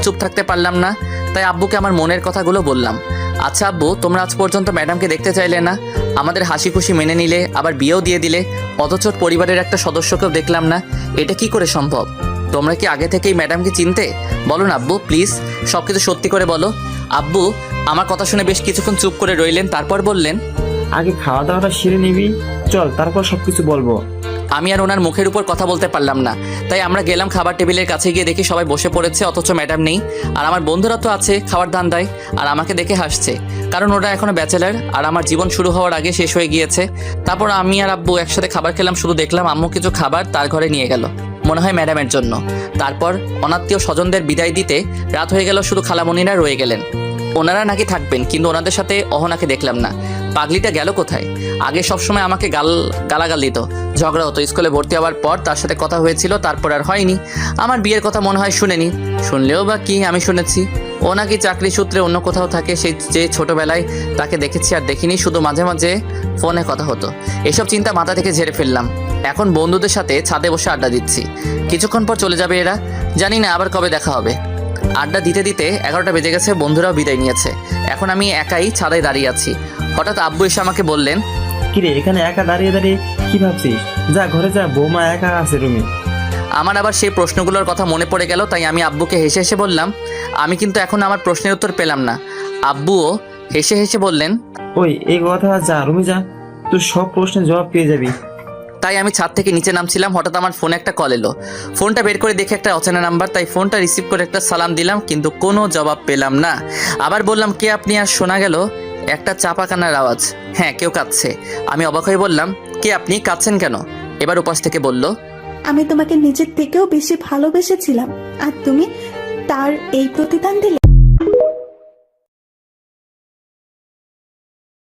চুপ থাকতে পারলাম না, তাই আব্বুকে আমার মনের কথাগুলো বললাম। আচ্ছা আব্বু, তোমরা আজ পর্যন্ত ম্যাডামকে দেখতে চাইলে না, আমাদের হাসি খুশি মেনে নিলে, আবার বিয়েও দিয়ে দিলে, অথচ পরিবারের একটা সদস্যকেও দেখলাম না। এটা কি করে সম্ভব? তোমরা কি আগে থেকেই ম্যাডামকে চিনতে? বলো না আব্বু, প্লিজ সব কিছু সত্যি করে বলো। আব্বু আমার কথা শুনে বেশ কিছুক্ষণ চুপ করে রইলেন, তারপর বললেন, আগে খাওয়া দাওয়াটা সেরে নিবি, চল তারপর সবকিছু বলবো। আমি আর ওনার মুখের উপর কথা বলতে পারলাম না, তাই আমরা গেলাম খাবার টেবিলের কাছে, গিয়ে দেখি সবাই বসে পড়েছে, অথচ ম্যাডাম নেই। আর আমার বন্ধুরা তো আছে খাবার ধান্দায়, আর আমাকে দেখে হাসছে, কারণ ওরা এখনো ব্যাচেলার আর আমার জীবন শুরু হওয়ার আগে শেষ হয়ে গিয়েছে। তারপর আমি আর আব্বু একসাথে খাবার খেলাম, শুধু দেখলাম আম্মু কিছু খাবার তার ঘরে নিয়ে গেল, মনে হয় ম্যাডামের জন্য। তারপর অনাত্মীয় স্বজনদের বিদায় দিতে রাত হয়ে গেল, শুধু খালামণিরা রয়ে গেলেন। ওনারা নাকি থাকবেন, কিন্তু ওনাদের সাথে অহনাকে দেখলাম না। পাগলিটা গেল কোথায়? আগে সবসময় আমাকে গালাগাল দিত, ঝগড়া হতো, স্কুলে ভর্তি হওয়ার পর তার সাথে কথা হয়েছিল, তারপর আর হয়নি। আমার বিয়ের কথা মনে হয় শুনেনি, শুনলেও বা কি, আমি শুনেছি ও নাকি চাকরি সূত্রে অন্য কোথাও থাকে। সেই যে ছোটবেলায় তাকে দেখেছি আর দেখিনি, শুধু মাঝে মাঝে ফোনে কথা হতো। এসব চিন্তা মাথা থেকে ঝেড়ে ফেললাম। এখন বন্ধুদের সাথে ছাদে বসে আড্ডা দিচ্ছি। কিছুক্ষণ পর চলে যাবে এরা, জানি না আবার কবে দেখা হবে। আড্ডা দিতে দিতে 11টা বেজে গেছে, বন্ধুরাও বিদায় নিয়েছে। এখন আমি একাই ছাদে দাঁড়িয়ে আছি। হঠাৎ আব্বু এসে আমাকে বললেন, কিরে এখানে একা দাঁড়িয়ে দাঁড়িয়ে কি ভাবছিস? যা ঘরে যা, বৌমা একা আছে রুমে। আমার আবার সেই প্রশ্নগুলোর কথা মনে পড়ে গেল, তাই আমি আব্বুকে হেসে হেসে বললাম, আমি কিন্তু এখন আমার প্রশ্নের উত্তর পেলাম না। আব্বুও হেসে হেসে বললেন, ওই এই কথা, যা রুমে যা, তোর সব প্রশ্নের জবাব পেয়ে যাবি। তাই আমি ছাদ থেকে নিচে নামছিলাম, হঠাৎ আমার ফোনে একটা কল এলো। ফোনটা বের করে দেখে একটা অচেনা নাম্বার, তাই ফোনটা রিসিভ করে একটা সালাম দিলাম, কিন্তু কোনো জবাব পেলাম না। আবার বললাম, কে আপনি? আর শোনা গেল একটা চাপা কান্নার আওয়াজ। হ্যাঁ, কেউ কাঁদছে। আমি অবাক হয়ে বললাম, কে আপনি? কাঁদছেন কেন? এবার উপাস থেকে বলল, আমি তোমাকে নিজের থেকেও বেশি ভালোবেসেছিলাম, আর তুমি তার এই প্রতিদান দিলে।